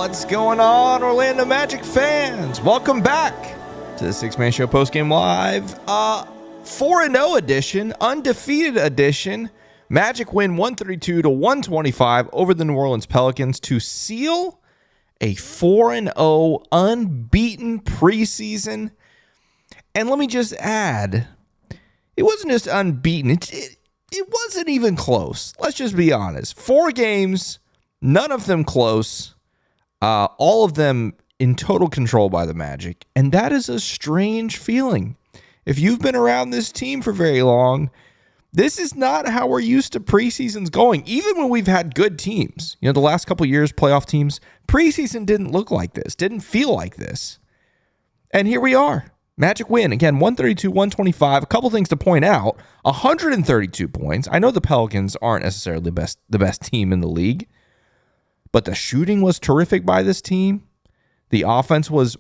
What's going on, Orlando Magic fans? Welcome back to the Six Man Show Postgame Live. 4-0 edition, undefeated edition. Magic win 132-125 over the New Orleans Pelicans to seal a 4-0 unbeaten preseason. And let me just add, it wasn't just unbeaten. It wasn't even close. Let's just be honest. 4 games, none of them close. All of them in total control by the Magic. And that is a strange feeling. If you've been around this team for very long, this is not how we're used to preseasons going. Even when we've had good teams, the last couple of years, playoff teams, preseason didn't look like this, didn't feel like this. And here we are. Magic win. Again, 132-125. A couple things to point out. 132 points. I know the Pelicans aren't necessarily the best team in the league, but the shooting was terrific by this team. The offense was,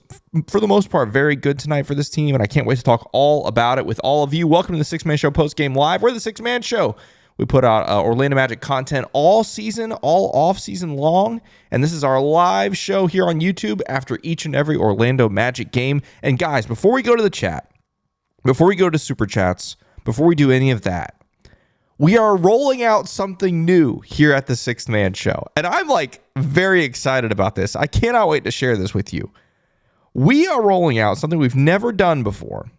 for the most part, very good tonight for this team, and I can't wait to talk all about it with all of you. Welcome to the Six Man Show Postgame Live. We're the Six Man Show. We put out Orlando Magic content all season, all off-season long, and this is our live show here on YouTube after each and every Orlando Magic game. And guys, before we go to the chat, before we go to Super Chats, before we do any of that, we are rolling out something new here at the Sixth Man Show. And I'm very excited about this. I cannot wait to share this with you. We are rolling out something we've never done before.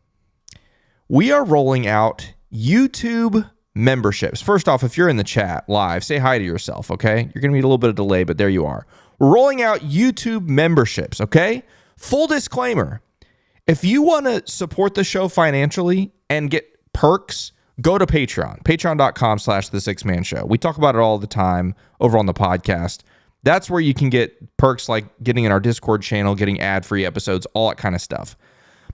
We are rolling out YouTube memberships. First off, if you're in the chat live, say hi to yourself, okay? You're going to need a little bit of delay, but there you are. We're rolling out YouTube memberships, okay? Full disclaimer. If you want to support the show financially and get perks, go to Patreon, patreon.com/thesixmanshow. We talk about it all the time over on the podcast. That's where you can get perks like getting in our Discord channel, getting ad-free episodes, all that kind of stuff.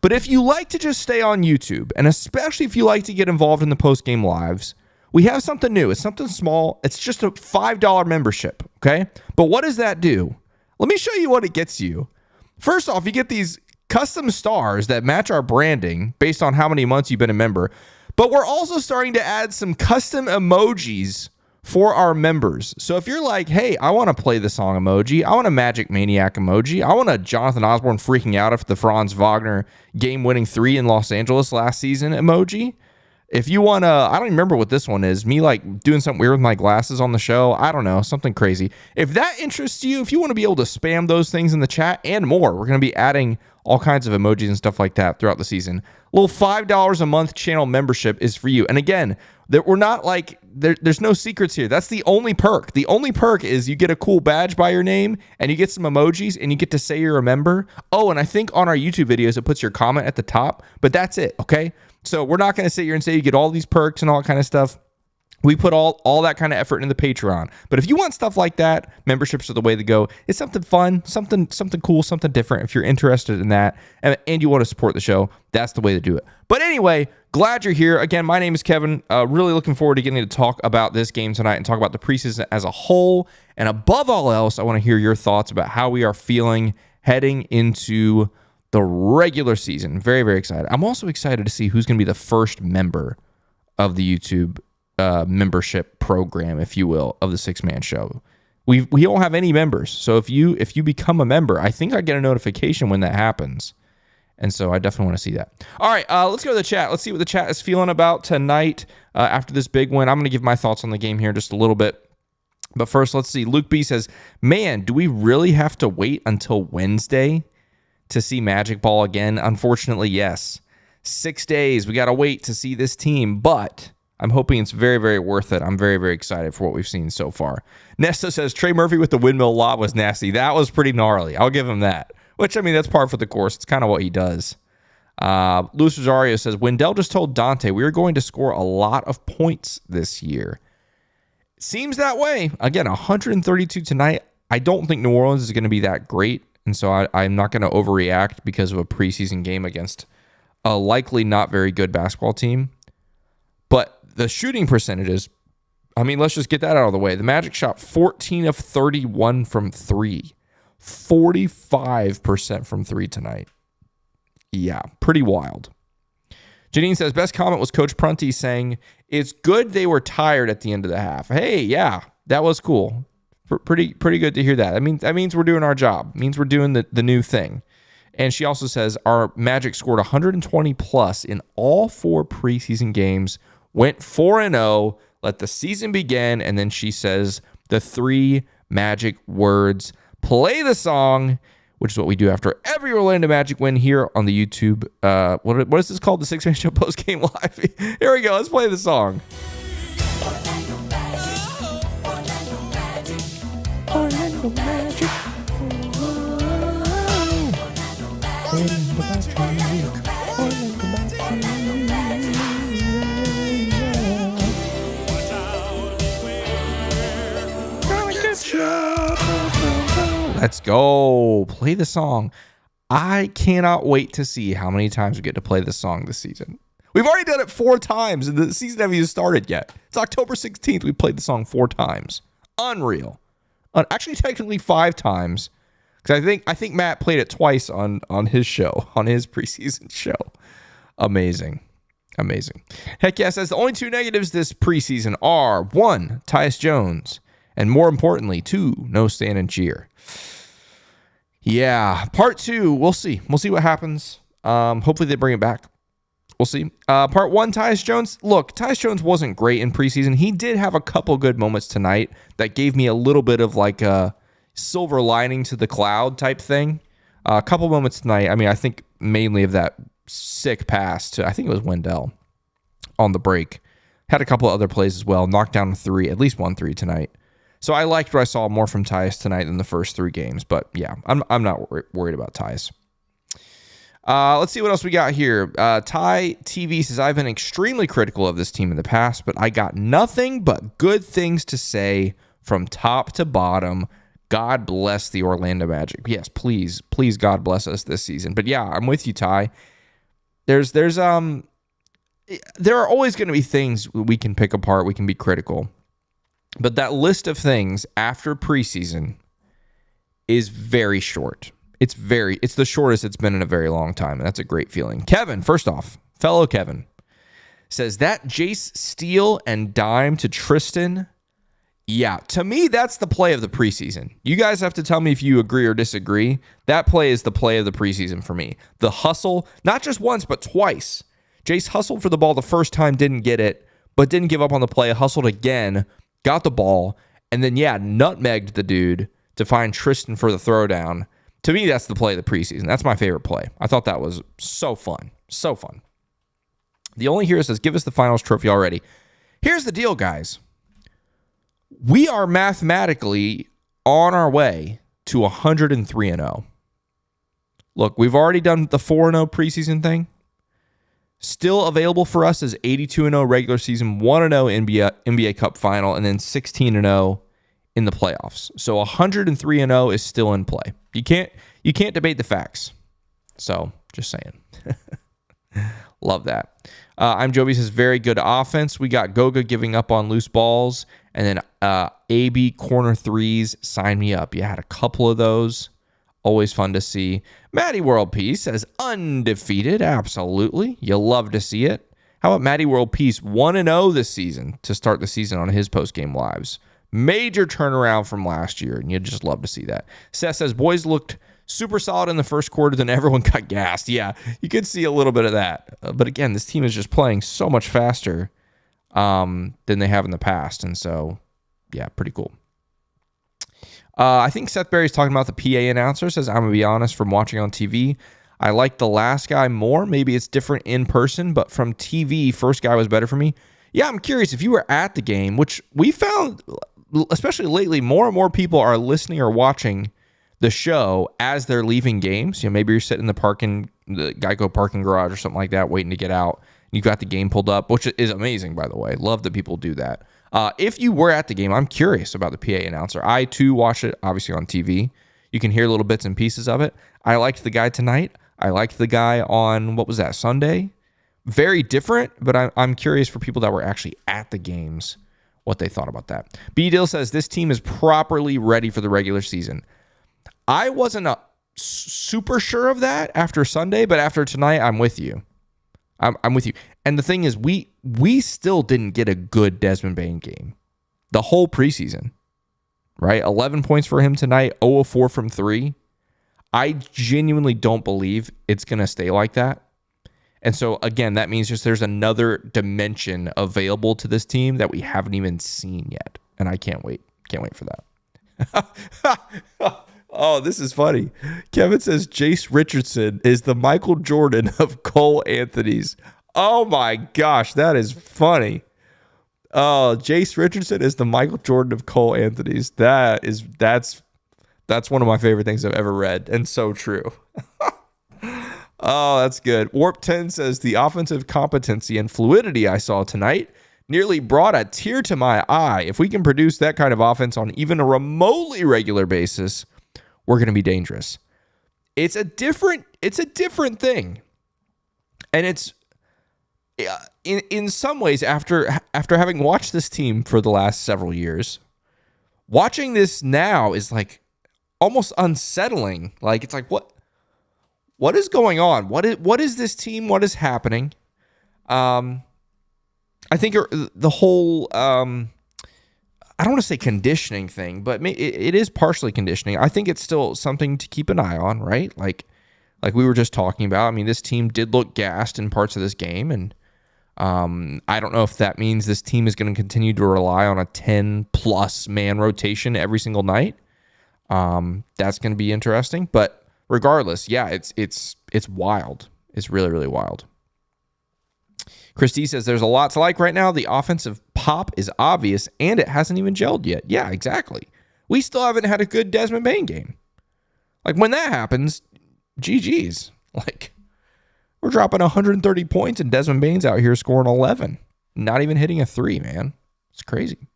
But if you like to just stay on YouTube, and especially if you like to get involved in the post-game lives, we have something new. It's something small. It's just a $5 membership, okay? But what does that do? Let me show you what it gets you. First off, you get these custom stars that match our branding based on how many months you've been a member. But we're also starting to add some custom emojis for our members. So if you're like, hey, I want to play the song emoji, I want a Magic Maniac emoji, I want a Jonathan Osborne freaking out after the Franz Wagner game-winning 3 in Los Angeles last season emoji. If you want to, I don't even remember what this one is, me doing something weird with my glasses on the show, I don't know, something crazy. If that interests you, if you want to be able to spam those things in the chat and more, we're going to be adding all kinds of emojis and stuff like that throughout the season. A little $5 a month channel membership is for you. And again, we're not there's no secrets here. That's the only perk. The only perk is you get a cool badge by your name and you get some emojis and you get to say you're a member. Oh, and I think on our YouTube videos, it puts your comment at the top, but that's it. Okay. So we're not going to sit here and say you get all these perks and all that kind of stuff. We put all that kind of effort into the Patreon. But if you want stuff like that, memberships are the way to go. It's something fun, something cool, something different. If you're interested in that and you want to support the show, that's the way to do it. But anyway, glad you're here. Again, my name is Kevin. Really looking forward to getting to talk about this game tonight and talk about the preseason as a whole. And above all else, I want to hear your thoughts about how we are feeling heading into the regular season. Very, very excited. I'm also excited to see who's going to be the first member of the YouTube membership program, if you will, of the Six Man Show. We don't have any members, so if you become a member, I think I get a notification when that happens, and so I definitely want to see that. All right, let's go to the chat. Let's see what the chat is feeling about tonight after this big win. I'm going to give my thoughts on the game here in just a little bit, but first, let's see. Luke B says, "Man, do we really have to wait until Wednesday to see Magic Ball again?" Unfortunately, yes. 6 days. We got to wait to see this team, but I'm hoping it's very, very worth it. I'm very, very excited for what we've seen so far. Nesta says, Trey Murphy with the windmill lob was nasty. That was pretty gnarly. I'll give him that. Which, I mean, that's par for the course. It's kind of what he does. Luis Rosario says, Wendell just told Dante we are going to score a lot of points this year. Seems that way. Again, 132 tonight. I don't think New Orleans is going to be that great. And so I'm not going to overreact because of a preseason game against a likely not very good basketball team. But the shooting percentages, I mean, let's just get that out of the way. The Magic shot 14 of 31 from 3. 45% from 3 tonight. Yeah, pretty wild. Janine says, best comment was Coach Prunty saying, it's good they were tired at the end of the half. Hey, yeah, that was cool. Pretty good to hear that. I mean, that means we're doing our job. It means we're doing the new thing. And she also says our Magic scored 120 plus in all 4 preseason games, went 4-0, let the season begin, and then she says the 3 Magic words. Play the song, which is what we do after every Orlando Magic win here on the YouTube. What is this called? The 6 Man Show Postgame Live. Here we go. Let's play the song. Orlando Magic. Orlando Magic. Orlando Magic. Let's go. Play the song. I cannot wait to see how many times we get to play this song this season. We've already done it 4 times, and the season hasn't even started yet. It's October 16th. We played the song 4 times. Unreal. Actually, technically 5 times, because I think Matt played it twice on his show, on his preseason show. Amazing. Heck yeah, says the only 2 negatives this preseason are 1, Tyus Jones, and more importantly, 2, no stand and cheer. Yeah, part 2, we'll see. We'll see what happens. Hopefully they bring it back. We'll see. Part 1, Tyus Jones. Look, Tyus Jones wasn't great in preseason. He did have a couple good moments tonight that gave me a little bit of like a silver lining to the cloud type thing. A couple moments tonight. I mean, I think mainly of that sick pass to, I think it was Wendell on the break. Had a couple of other plays as well. Knocked down a 3, at least 1 3 tonight. So I liked what I saw more from Tyus tonight than the first 3 games. But yeah, I'm not worried about Tyus. Let's see what else we got here. Ty TV says, I've been extremely critical of this team in the past, but I got nothing but good things to say from top to bottom. God bless the Orlando Magic. Yes, please, God bless us this season. But yeah, I'm with you, Ty. There are always going to be things we can pick apart. We can be critical. But that list of things after preseason is very short. It's the shortest it's been in a very long time, and that's a great feeling. Kevin, first off, fellow Kevin, says that Jace steal and dime to Tristan. Yeah, to me, that's the play of the preseason. You guys have to tell me if you agree or disagree. That play is the play of the preseason for me. The hustle, not just once, but twice. Jace hustled for the ball the first time, didn't get it, but didn't give up on the play, hustled again, got the ball, and then, nutmegged the dude to find Tristan for the throwdown. To me, that's the play of the preseason. That's my favorite play. I thought that was so fun. So fun. The only hero says, give us the finals trophy already. Here's the deal, guys. We are mathematically on our way to 103-0. Look, we've already done the 4-0 preseason thing. Still available for us is 82-0 regular season, 1-0 NBA Cup final, and then 16-0 in the playoffs. So 103-0 is still in play. You can't debate the facts. So just saying. Love that. I'm Joby says very good offense. We got Goga giving up on loose balls, and then AB corner threes. Sign me up. Yeah, had a couple of those. Always fun to see. Matty World Peace says undefeated. Absolutely. You love to see it. How about Matty World Peace 1-0 this season to start the season on his postgame lives? Major turnaround from last year, and you'd just love to see that. Seth says, boys looked super solid in the first quarter, then everyone got gassed. Yeah, you could see a little bit of that. But again, this team is just playing so much faster than they have in the past. And so, yeah, pretty cool. I think Seth Berry's talking about the PA announcer. Says, I'm going to be honest, from watching on TV, I like the last guy more. Maybe it's different in person, but from TV, first guy was better for me. Yeah, I'm curious if you were at the game, which we found, especially lately, more and more people are listening or watching the show as they're leaving games. You know, maybe you're sitting in the Geico parking garage or something like that, waiting to get out. And you've got the game pulled up, which is amazing, by the way. Love that people do that. If you were at the game, I'm curious about the PA announcer. I, too, watched it, obviously, on TV. You can hear little bits and pieces of it. I liked the guy tonight. I liked the guy on, what was that, Sunday? Very different, but I'm curious for people that were actually at the games, what they thought about that. B. Dill says, this team is properly ready for the regular season. I wasn't super sure of that after Sunday, but after tonight, I'm with you. I'm with you. And the thing is, we still didn't get a good Desmond Bane game the whole preseason. right? 11 points for him tonight, 0 of 4 from 3. I genuinely don't believe it's going to stay like that. And so, again, that means just there's another dimension available to this team that we haven't even seen yet. And I can't wait. Can't wait for that. Oh, this is funny. Kevin says Jace Richardson is the Michael Jordan of Cole Anthony's. Oh, my gosh. That is funny. Oh, Jace Richardson is the Michael Jordan of Cole Anthony's. That's one of my favorite things I've ever read. And so true. Oh, that's good. Warp 10 says the offensive competency and fluidity I saw tonight nearly brought a tear to my eye. If we can produce that kind of offense on even a remotely regular basis, we're going to be dangerous. It's a different thing. And it's in some ways after having watched this team for the last several years, watching this now is like almost unsettling. Like it's like what is going on? What is this team? What is happening? I think the whole I don't want to say conditioning thing, but it is partially conditioning. I think it's still something to keep an eye on, right? Like we were just talking about. I mean, this team did look gassed in parts of this game, and I don't know if that means this team is going to continue to rely on a 10-plus man rotation every single night. That's going to be interesting, but regardless, yeah, it's wild. It's really, really wild. Christy says there's a lot to like right now. The offensive pop is obvious, and it hasn't even gelled yet. Yeah, exactly. We still haven't had a good Desmond Bane game. Like, when that happens, GG's. Like, we're dropping 130 points, and Desmond Bane's out here scoring 11. Not even hitting a 3, man. It's crazy.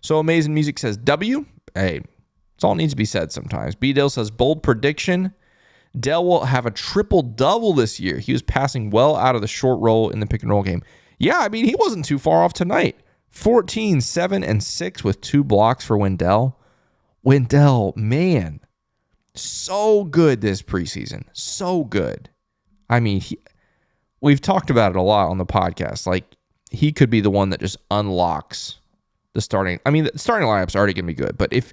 So Amazing Music says W. Hey, it's all needs to be said sometimes. B-Dale says bold prediction. Dell will have a triple-double this year. He was passing well out of the short roll in the pick-and-roll game. Yeah, I mean, he wasn't too far off tonight. 14, 7, and 6 with 2 blocks for Wendell. Wendell, man, so good this preseason. So good. I mean, we've talked about it a lot on the podcast. Like, he could be the one that just unlocks the starting. I mean, the starting lineup's already going to be good, but if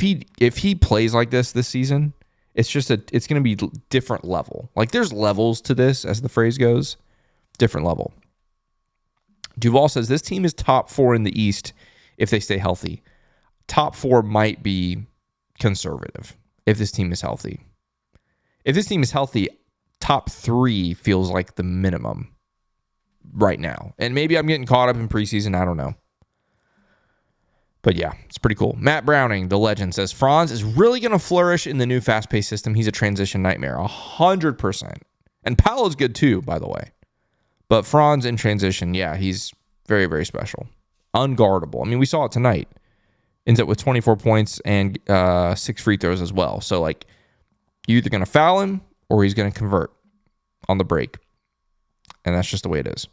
he plays like this season, it's going to be different level. Like, there's levels to this, as the phrase goes. Different level. Duval says this team is top 4 in the East if they stay healthy. Top 4 might be conservative if this team is healthy. If this team is healthy, top 3 feels like the minimum right now. And maybe I'm getting caught up in preseason. I don't know. But yeah, it's pretty cool. Matt Browning, the legend, says Franz is really going to flourish in the new fast-paced system. He's a transition nightmare, 100%. And Paolo's good too, by the way. But Franz in transition, yeah, he's very, very special. Unguardable. I mean, we saw it tonight. Ends up with 24 points and 6 free throws as well. So, like, you're either going to foul him or he's going to convert on the break. And that's just the way it is.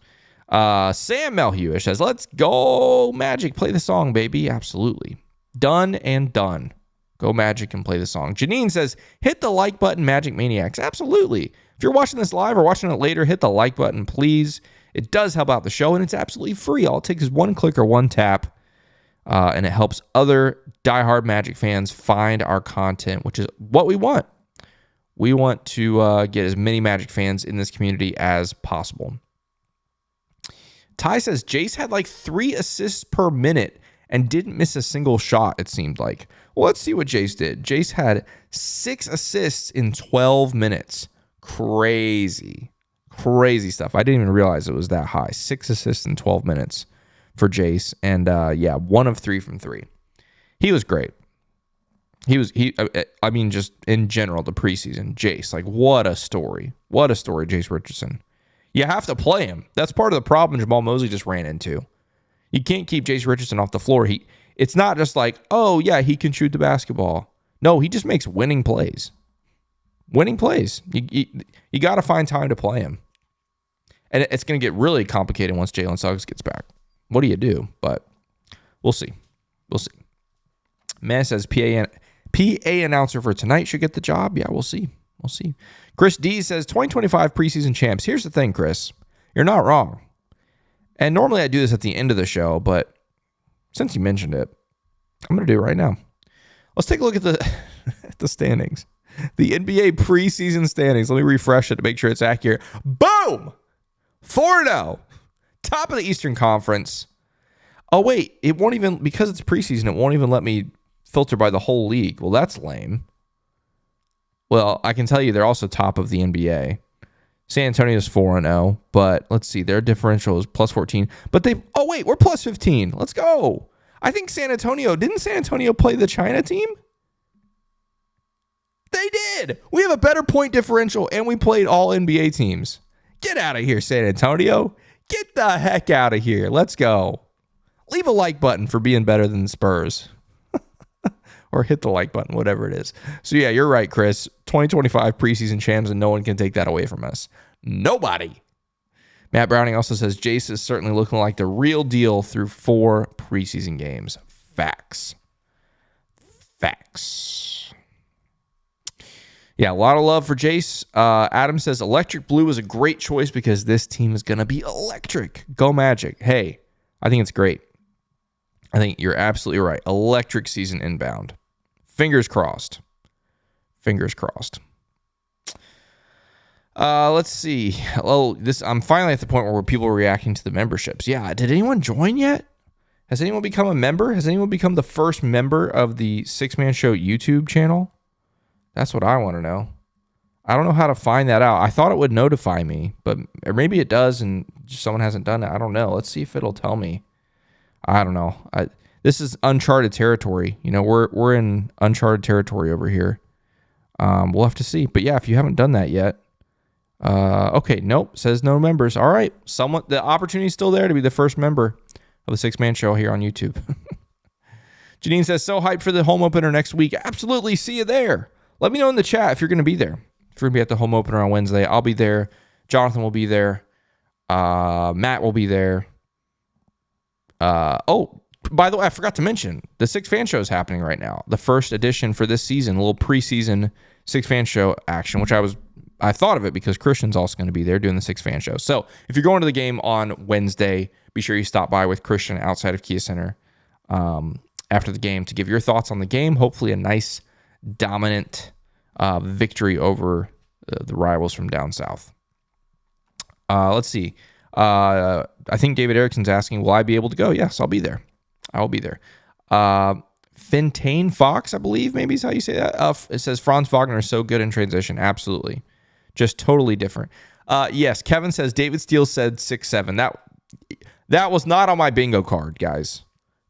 Sam Melhewish says, let's go Magic, play the song, baby. Absolutely. Done and done. Go Magic and play the song. Janine says, hit the like button, Magic Maniacs. Absolutely. If you're watching this live or watching it later, hit the like button, please. It does help out the show, and it's absolutely free. All it takes is one click or one tap, and it helps other diehard Magic fans find our content, which is what we want. We want to get as many Magic fans in this community as possible. Ty says Jace had like 3 assists per minute and didn't miss a single shot, it seemed like. Well, let's see what Jace did. Jace had 6 assists in 12 minutes. Crazy stuff. I didn't even realize it was that high. 6 assists in 12 minutes for Jace. And 1 of 3 from 3. He was great. I mean, just in general, the preseason, Jace, like, what a story. What a story, Jace Richardson. You have to play him. That's part of the problem Jamal Mosley just ran into. You can't keep Jace Richardson off the floor. It's not just like, oh, yeah, he can shoot the basketball. No, he just makes winning plays. Winning plays. You got to find time to play him. And it's going to get really complicated once Jalen Suggs gets back. What do you do? But we'll see. We'll see. Man says PA announcer for tonight should get the job. Yeah, we'll see. We'll see. Chris D says 2025 preseason champs. Here's the thing, Chris. You're not wrong. And normally I do this at the end of the show, but since you mentioned it, I'm going to do it right now. Let's take a look at the at the standings. The NBA preseason standings. Let me refresh it to make sure it's accurate. Boom! 4-0. Top of the Eastern Conference. Oh, wait. It won't even, because it's preseason, it won't even let me filter by the whole league. Well, that's lame. Well, I can tell you they're also top of the NBA. San Antonio's 4-0, but let's see. Their differential is plus 14. But we're plus 15. Let's go. I think didn't San Antonio play the China team? They did. We have a better point differential, and we played all NBA teams. Get out of here, San Antonio. Get the heck out of here. Let's go. Leave a like button for being better than the Spurs. Or hit the like button, whatever it is. So, yeah, you're right, Chris. 2025 preseason champs, and no one can take that away from us. Nobody. Matt Browning also says Jace is certainly looking like the real deal through 4 preseason games. Facts. Yeah, a lot of love for Jace. Adam says Electric Blue is a great choice because this team is going to be electric. Go Magic. Hey, I think it's great. I think you're absolutely right. Electric season inbound. Fingers crossed. Let's see. I'm finally at the point where people are reacting to the memberships. Yeah, did anyone join yet? Has anyone become a member? Has anyone become the first member of the Six Man Show YouTube channel? That's what I want to know. I don't know how to find that out. I thought it would notify me, but or maybe it does and someone hasn't done it. I don't know. Let's see if it'll tell me. I don't know. This is uncharted territory. You know, we're in uncharted territory over here. We'll have to see. But yeah, if you haven't done that yet, okay, nope, says no members. All right, the opportunity is still there to be the first member of the Six Man Show here on YouTube. Janine says, so hyped for the home opener next week. Absolutely, see you there. Let me know in the chat if you're going to be there. If you're going to be at the home opener on Wednesday, I'll be there. Jonathan will be there. Matt will be there. By the way, I forgot to mention, the Six Fan Show is happening right now. The first edition for this season, a little preseason Six Fan Show action, which I thought of it because Christian's also going to be there doing the Six Fan Show. So if you're going to the game on Wednesday, be sure you stop by with Christian outside of Kia Center after the game to give your thoughts on the game. Hopefully a nice, dominant victory over the rivals from down south. Let's see. I think David Erickson's asking, will I be able to go? Yes, I'll be there. I will be there. Fintane Fox, I believe, maybe is how you say that. It says Franz Wagner is so good in transition. Absolutely. Just totally different. Yes, Kevin says David Steele said 6'7". That was not on my bingo card, guys.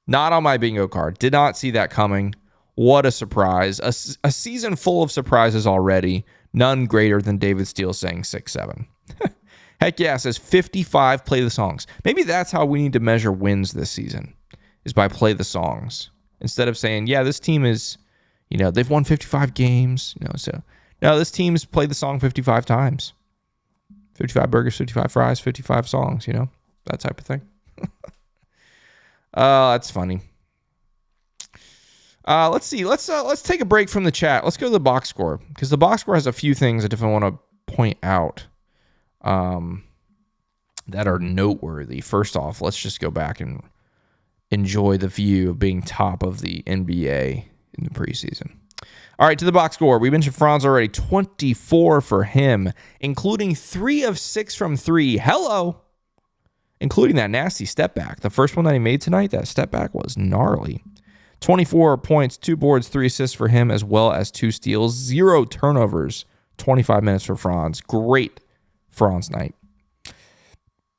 Not on my bingo card. Did not see that coming. What a surprise. A season full of surprises already. None greater than David Steele saying 6'7". Heck yeah, says 55 play the songs. Maybe that's how we need to measure wins this season, is by play the songs. Instead of saying, yeah, this team is, they've won 55 games. So no, this team's played the song 55 times. 55 burgers, 55 fries, 55 songs, that type of thing. That's funny. Let's see. Let's take a break from the chat. Let's go to the box score, because the box score has a few things I definitely want to point out that are noteworthy. First off, let's just go back and enjoy the view of being top of the NBA in the preseason. All right, to the box score. We mentioned Franz already. 24 for him, including 3 of 6 from 3. Hello. Including that nasty step back. The first one that he made tonight, that step back was gnarly. 24 points, 2 boards, 3 assists for him, as well as 2 steals, 0 turnovers, 25 minutes for Franz. Great Franz night.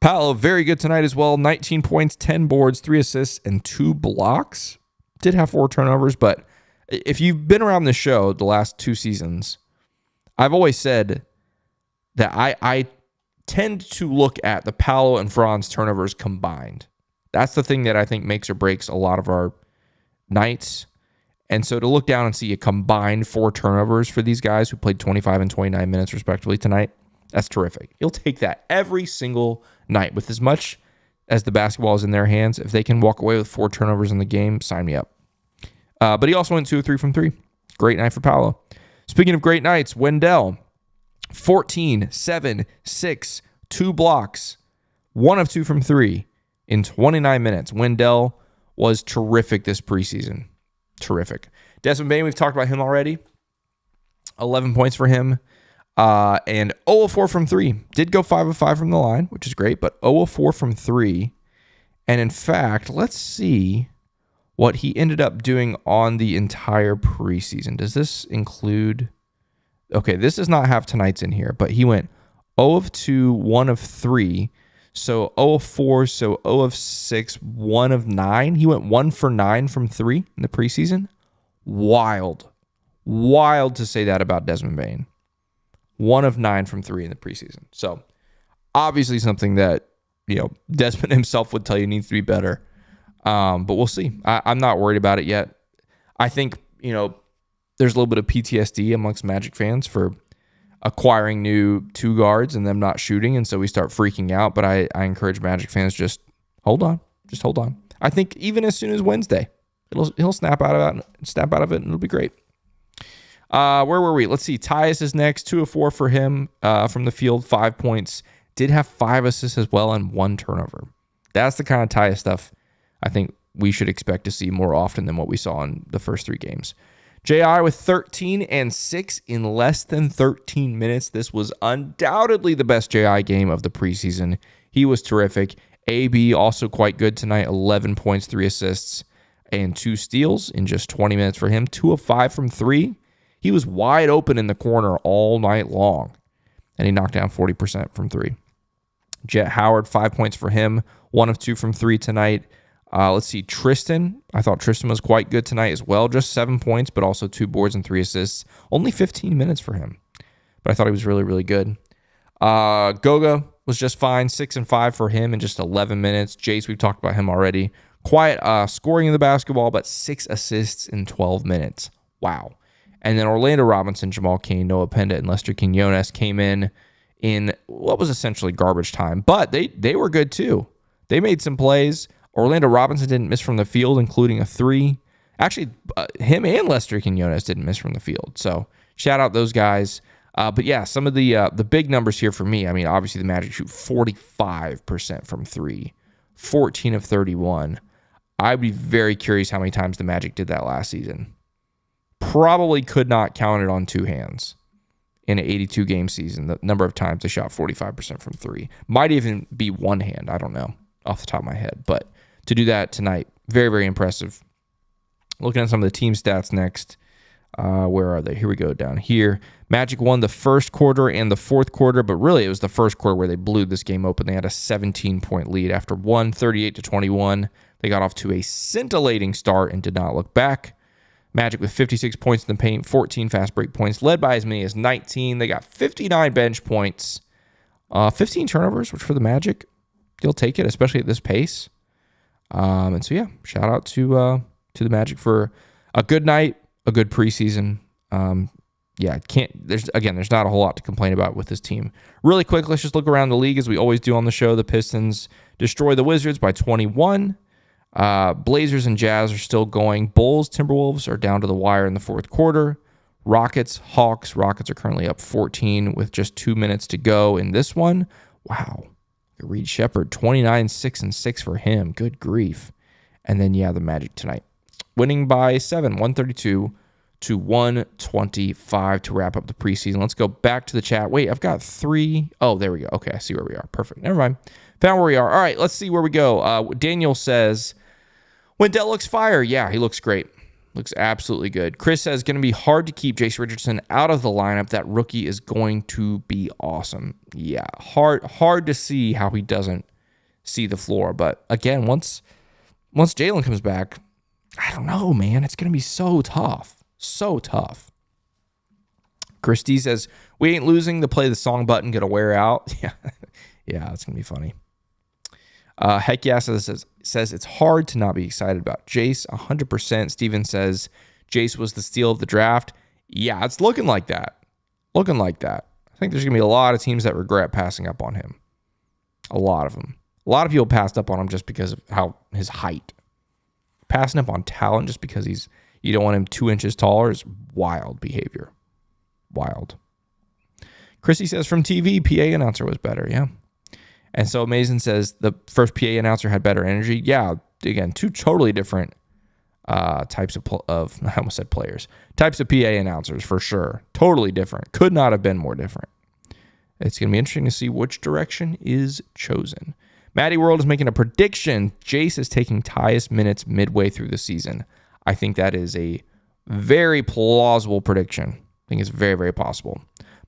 Paolo, very good tonight as well. 19 points, 10 boards, 3 assists, and 2 blocks. Did have 4 turnovers, but if you've been around the show the last 2 seasons, I've always said that I tend to look at the Paolo and Franz turnovers combined. That's the thing that I think makes or breaks a lot of our nights. And so to look down and see a combined 4 turnovers for these guys who played 25 and 29 minutes respectively tonight, that's terrific. You'll take that every single night with as much as the basketball is in their hands. If they can walk away with 4 turnovers in the game, sign me up. But he also went 2 of 3 from 3. Great night for Paolo. Speaking of great nights, Wendell, 14, 7, 6, 2 blocks, 1 of 2 from 3 in 29 minutes. Wendell was terrific this preseason. terrific. Desmond Bane, we've talked about him already. 11 points for him. And 0 of 4 from 3. Did go 5 of 5 from the line, which is great, but 0 of 4 from 3. And in fact, let's see what he ended up doing on the entire preseason. Does this include... Okay, this does not have tonight's in here, but he went 0 of 2, 1 of 3. So 0 of 4, so 0 of 6, 1 of 9. He went 1 for 9 from 3 in the preseason. Wild. Wild to say that about Desmond Bane. 1 of 9 from 3 in the preseason. So obviously something that, Desmond himself would tell you needs to be better. But we'll see. I'm not worried about it yet. I think, there's a little bit of PTSD amongst Magic fans for acquiring new 2 guards and them not shooting, and so we start freaking out. But I encourage Magic fans, just hold on. Just hold on. I think even as soon as Wednesday, he'll snap out of it, and it'll be great. Where were we? Let's see. Tyus is next. 2 of 4 for him from the field, 5 points. Did have 5 assists as well and 1 turnover. That's the kind of Tyus stuff I think we should expect to see more often than what we saw in the first 3 games. J.I. with 13 and 6 in less than 13 minutes. This was undoubtedly the best J.I. game of the preseason. He was terrific. A.B. also quite good tonight. 11 points, 3 assists, and 2 steals in just 20 minutes for him. 2 of 5 from 3. He was wide open in the corner all night long, and he knocked down 40% from 3. Jet Howard, 5 points for him. 1 of 2 from 3 tonight. Let's see, Tristan. I thought Tristan was quite good tonight as well. Just 7 points, but also 2 boards and 3 assists. Only 15 minutes for him, but I thought he was really, really good. Goga was just fine. 6 and 5 for him in just 11 minutes. Jace, we've talked about him already. Quiet scoring in the basketball, but 6 assists in 12 minutes. Wow. And then Orlando Robinson, Jamal Cain, Noah Penda, and Lester Quinones came in what was essentially garbage time, but they were good too. They made some plays. Orlando Robinson didn't miss from the field, including a 3. Actually, him and Lester Quinones didn't miss from the field. So shout out those guys. But yeah, some of the big numbers here for me. I mean, obviously the Magic shoot 45% from 3, 14 of 31. I'd be very curious how many times the Magic did that last season. Probably could not count it on 2 hands in an 82-game season. The number of times they shot 45% from 3. Might even be 1 hand. I don't know off the top of my head. But to do that tonight, very, very impressive. Looking at some of the team stats next. Where are they? Here we go, down here. Magic won the first quarter and the fourth quarter, but really it was the first quarter where they blew this game open. They had a 17-point lead after 38-21. They got off to a scintillating start and did not look back. Magic with 56 points in the paint, 14 fast break points, led by as many as 19. They got 59 bench points, 15 turnovers, which for the Magic, you'll take it, especially at this pace. And so, yeah, shout out to the Magic for a good night, a good preseason. There's not a whole lot to complain about with this team. Really quick, let's just look around the league as we always do on the show. The Pistons destroy the Wizards by 21. Blazers and Jazz are still going. Bulls, Timberwolves are down to the wire in the fourth quarter. Rockets, Hawks. Rockets are currently up 14 with just 2 minutes to go in this one. Wow. Reed Shepherd, 29, 6 and 6 for him. Good grief. And then, the Magic tonight. Winning by 7, 132 to 125 to wrap up the preseason. Let's go back to the chat. Wait, I've got 3. Oh, there we go. Okay, I see where we are. Perfect. Never mind. Found where we are. All right, let's see where we go. Daniel says, Wendell looks fire. Yeah, he looks great. Looks absolutely good. Chris says, going to be hard to keep Jace Richardson out of the lineup. That rookie is going to be awesome. Yeah, hard to see how he doesn't see the floor. But again, once Jalen comes back, I don't know, man. It's going to be so tough. So tough. Christy says, we ain't losing. The play the song button going to wear out. Yeah, it's going to be funny. Heck yeah says it's hard to not be excited about Jace. 100%. Steven says Jace was the steal of the draft. Yeah, it's looking like that. I think there's going to be a lot of teams that regret passing up on him. A lot of them. A lot of people passed up on him just because of his height. Passing up on talent just because you don't want him 2 inches taller is wild behavior. Wild. Chrissy says from TV, PA announcer was better. Yeah. And so Mason says the first PA announcer had better energy. Yeah, again, 2 totally different types of I almost said players, types of PA announcers for sure. Totally different. Could not have been more different. It's going to be interesting to see which direction is chosen. Matty World is making a prediction. Jace is taking Tyus minutes midway through the season. I think that is a very plausible prediction. I think it's very, very possible.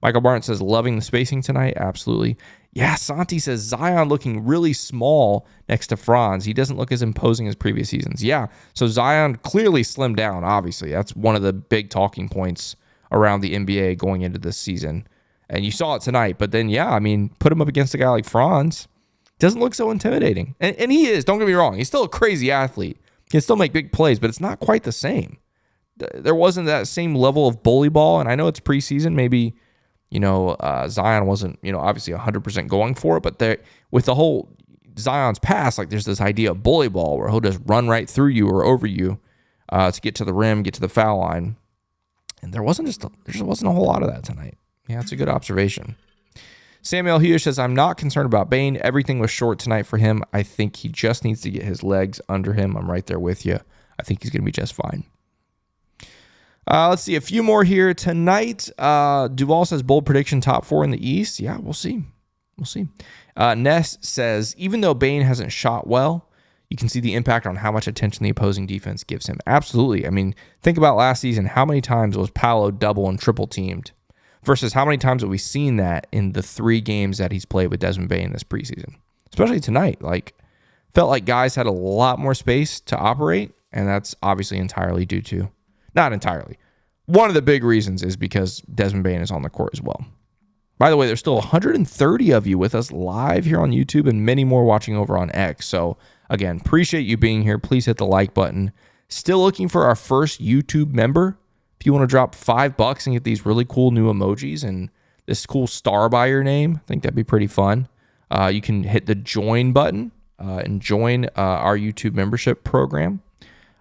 Michael Barnett says, loving the spacing tonight. Absolutely. Yeah, Santi says, Zion looking really small next to Franz. He doesn't look as imposing as previous seasons. Yeah, so Zion clearly slimmed down, obviously. That's one of the big talking points around the NBA going into this season. And you saw it tonight. But then, yeah, I mean, put him up against a guy like Franz. Doesn't look so intimidating. And he is, don't get me wrong. He's still a crazy athlete. He can still make big plays, but it's not quite the same. There wasn't that same level of bully ball. And I know it's preseason. Maybe, Zion wasn't, obviously 100% going for it. But with the whole Zion's pass, like there's this idea of bully ball where he'll just run right through you or over you to get to the rim, get to the foul line. And there just wasn't a whole lot of that tonight. Yeah, it's a good observation. Samuel Hughes says, I'm not concerned about Bane. Everything was short tonight for him. I think he just needs to get his legs under him. I'm right there with you. I think he's going to be just fine. Let's see. A few more here tonight. Duval says, bold prediction, top 4 in the East. Yeah, we'll see. Ness says, even though Bane hasn't shot well, you can see the impact on how much attention the opposing defense gives him. Absolutely. I mean, think about last season. How many times was Paolo double and triple teamed? Versus how many times have we seen that in the 3 games that he's played with Desmond Bane this preseason? Especially tonight. Felt like guys had a lot more space to operate, and that's obviously entirely due to, not entirely. One of the big reasons is because Desmond Bane is on the court as well. By the way, there's still 130 of you with us live here on YouTube and many more watching over on X. So again, appreciate you being here. Please hit the like button. Still looking for our first YouTube member. If you want to drop $5 and get these really cool new emojis and this cool star by your name, I think that'd be pretty fun. You can hit the join button and join our YouTube membership program.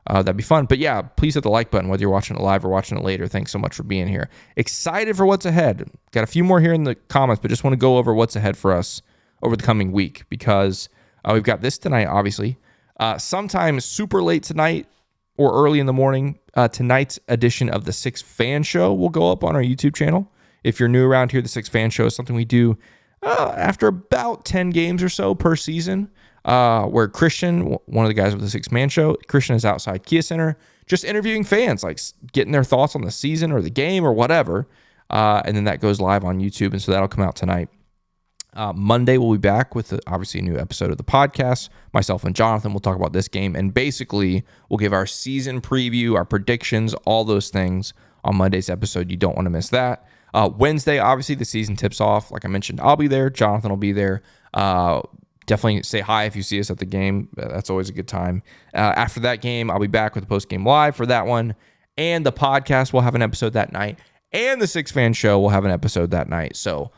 That'd be fun. But yeah, please hit the like button, whether you're watching it live or watching it later. Thanks so much for being here. Excited for what's ahead. Got a few more here in the comments, but just want to go over what's ahead for us over the coming week because we've got this tonight, obviously. Sometime super late tonight or early in the morning, tonight's edition of the Six Fan Show will go up on our YouTube channel. If you're new around here, the Six Fan Show is something we do after about 10 games or so per season, where Christian, one of the guys with the Six Man Show, Christian is outside Kia Center, just interviewing fans, like getting their thoughts on the season or the game or whatever. And then that goes live on YouTube, and so that'll come out tonight. Monday, we'll be back with obviously a new episode of the podcast. Myself and Jonathan will talk about this game, and basically we'll give our season preview, our predictions, all those things on Monday's episode. You don't want to miss that. Wednesday, obviously, the season tips off. Like I mentioned, I'll be there. Jonathan will be there. Definitely say hi if you see us at the game. That's always a good time. After that game, I'll be back with the Postgame Live for that one, and the podcast will have an episode that night, and the Six Fan Show will have an episode that night. So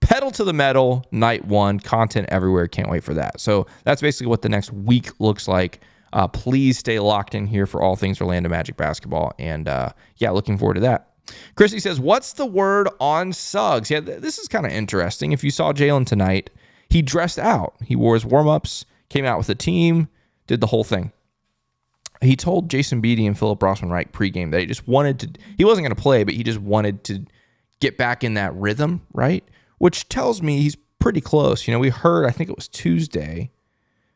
pedal to the metal, night 1, content everywhere. Can't wait for that. So that's basically what the next week looks like. Please stay locked in here for all things Orlando Magic basketball. And looking forward to that. Chrissy says, what's the word on Suggs? Yeah, this is kind of interesting. If you saw Jalen tonight, he dressed out. He wore his warm-ups, came out with the team, did the whole thing. He told Jason Beatty and Philip Rossman-Reich pregame that he wasn't going to play, but he just wanted to get back in that rhythm, right? Which tells me he's pretty close. We heard, I think it was Tuesday,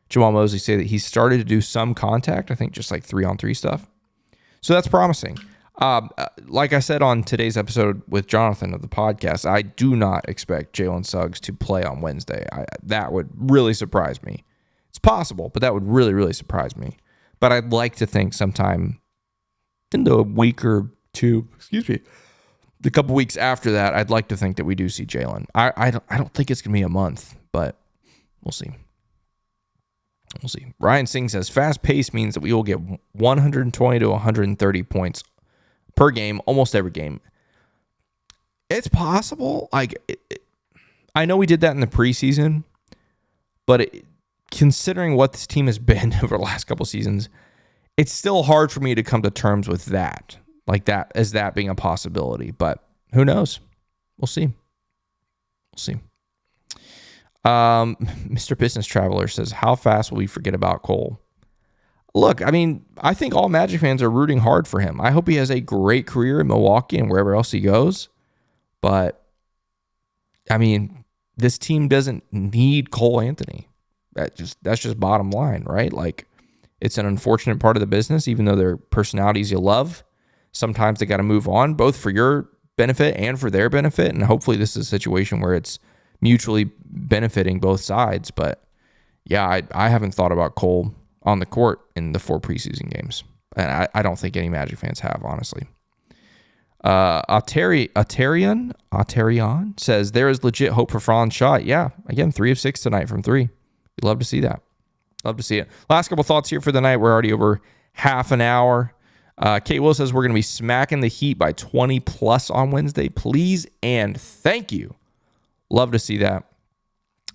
Jamal Mosley say that he started to do some contact, I think just like 3-on-3 stuff. So that's promising. Like I said on today's episode with Jonathan of the podcast, I do not expect Jalen Suggs to play on Wednesday. That would really surprise me. It's possible, but that would really, really surprise me. But I'd like to think sometime in the week or two, the couple weeks after that, I'd like to think that we do see Jalen. I don't think it's going to be a month, but we'll see. We'll see. Ryan Singh says, fast pace means that we will get 120 to 130 points per game, almost every game. It's possible. I know we did that in the preseason, but considering what this team has been over the last couple seasons, it's still hard for me to come to terms with that. Like that, as that being a possibility, but who knows? We'll see. Mr. Business Traveler says, how fast will we forget about Cole? look, I mean, I think all Magic fans are rooting hard for him. I hope he has a great career in Milwaukee and wherever else he goes. But, I mean, this team doesn't need Cole Anthony. That's just bottom line, right? Like, it's an unfortunate part of the business, even though they're personalities you love. Sometimes they got to move on, both for your benefit and for their benefit. And hopefully this is a situation where it's mutually benefiting both sides. But, yeah, I haven't thought about Cole on the court in the 4 preseason games. And I don't think any Magic fans have, honestly. Atarian says, there is legit hope for Franz shot. Yeah, again, 3 of 6 tonight from 3. You'd love to see that. Love to see it. Last couple thoughts here for the night. We're already over half an hour. Kate Will says, we're going to be smacking the Heat by 20 plus on Wednesday. Please and thank you. Love to see that.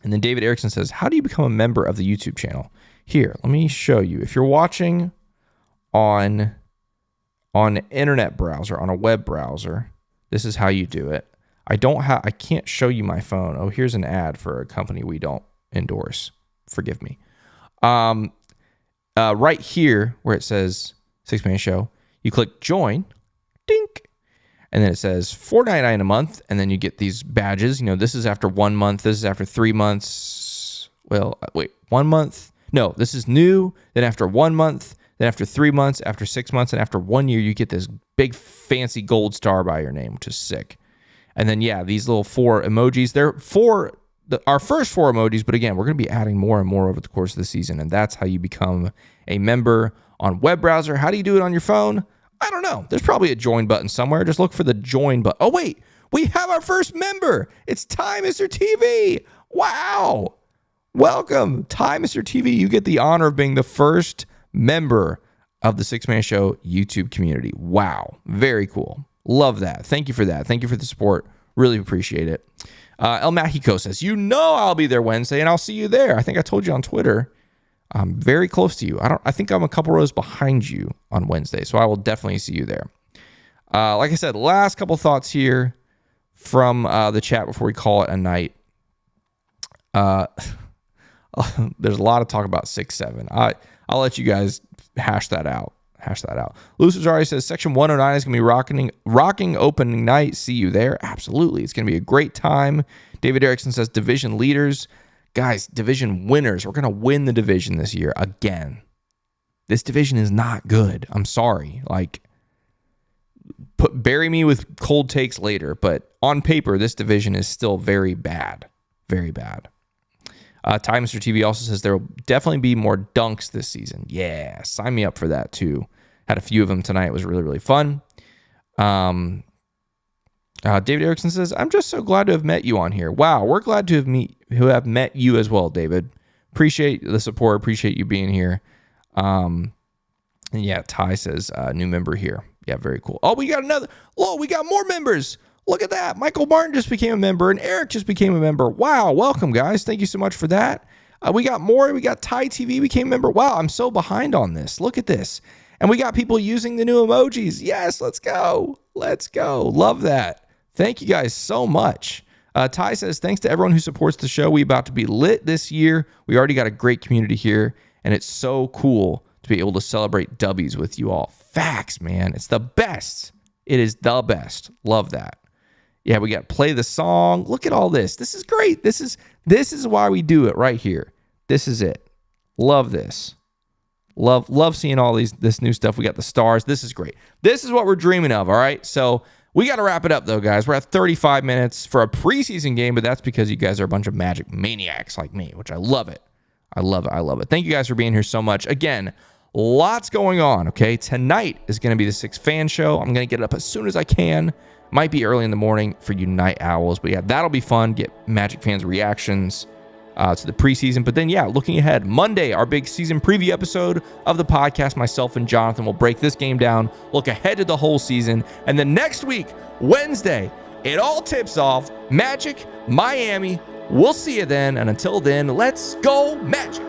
And then David Erickson says, how do you become a member of the YouTube channel? Here, let me show you. If you're watching on an internet browser, on a web browser, this is how you do it. I can't show you my phone. Oh, here's an ad for a company we don't endorse. Forgive me. Right here where it says 6 Man Show, you click join, dink, and then it says $4.99 a month, and then you get these badges. You know, this is after 1 month, this is after 3 months. Well, wait, 1 month. No, this is new. Then after 1 month, then after 3 months, after 6 months, and after 1 year, you get this big fancy gold star by your name, which is sick. And then, yeah, these little 4 emojis. They're our first 4 emojis, but again, we're going to be adding more and more over the course of the season, and that's how you become a member on web browser. How do you do it on your phone? I don't know. There's probably a join button somewhere. Just look for the join button. Oh, wait. We have our first member. It's Ty Mr. TV. Wow. Welcome, Ty Mr. TV. You get the honor of being the first member of the 6 Man Show YouTube community. Wow. Very cool. Love that. Thank you for that. Thank you for the support. Really appreciate it. El Mexico says, I'll be there Wednesday and I'll see you there. I think I told you on Twitter. I'm very close to you. I think I'm a couple rows behind you on Wednesday, so I will definitely see you there. Like I said, last couple thoughts here from the chat before we call it a night. There's a lot of talk about 6-7. I'll let you guys hash that out. Lucis already says Section 109 is going to be rocking opening night. See you there. Absolutely. It's going to be a great time. David Erickson says division leaders. Guys, division winners. We're going to win the division this year again. This division is not good. I'm sorry. Like, bury me with cold takes later, but on paper, this division is still very bad. Very bad. Ty Mr. TV also says there will definitely be more dunks this season. Yeah, sign me up for that too. Had a few of them tonight. It was really, really fun. David Erickson says, I'm just so glad to have met you on here. Wow, we're glad to have met you as well, David. Appreciate the support. Appreciate you being here. And yeah, Ty says, new member here. Yeah, very cool. Oh, we got more members. Look at that. Michael Martin just became a member and Eric just became a member. Wow. Welcome, guys. Thank you so much for that. We got more. We got Ty TV became a member. Wow. I'm so behind on this. Look at this. And we got people using the new emojis. Yes. Let's go. Let's go. Love that. Thank you guys so much. Ty says, thanks to everyone who supports the show. We about to be lit this year. We already got a great community here. And it's so cool to be able to celebrate W's with you all. Facts, man. It's the best. It is the best. Love that. Yeah, we got play the song. Look at all this. This is great. This is why we do it right here. This is it. Love this. Love seeing all this new stuff. We got the stars. This is great. This is what we're dreaming of, all right? So we got to wrap it up, though, guys. We're at 35 minutes for a preseason game, but that's because you guys are a bunch of Magic maniacs like me, which I love it. I love it. I love it. Thank you guys for being here so much. Again, lots going on, okay? Tonight is going to be the 6 Fan Show. I'm going to get it up as soon as I can. Might be early in the morning for you night owls, but yeah, that'll be fun. Get Magic fans' reactions to the preseason. But then, yeah, looking ahead, Monday, our big season preview episode of the podcast. Myself and Jonathan will break this game down, look ahead to the whole season. And then next week, Wednesday, it all tips off. Magic, Miami. We'll see you then. And until then, let's go Magic.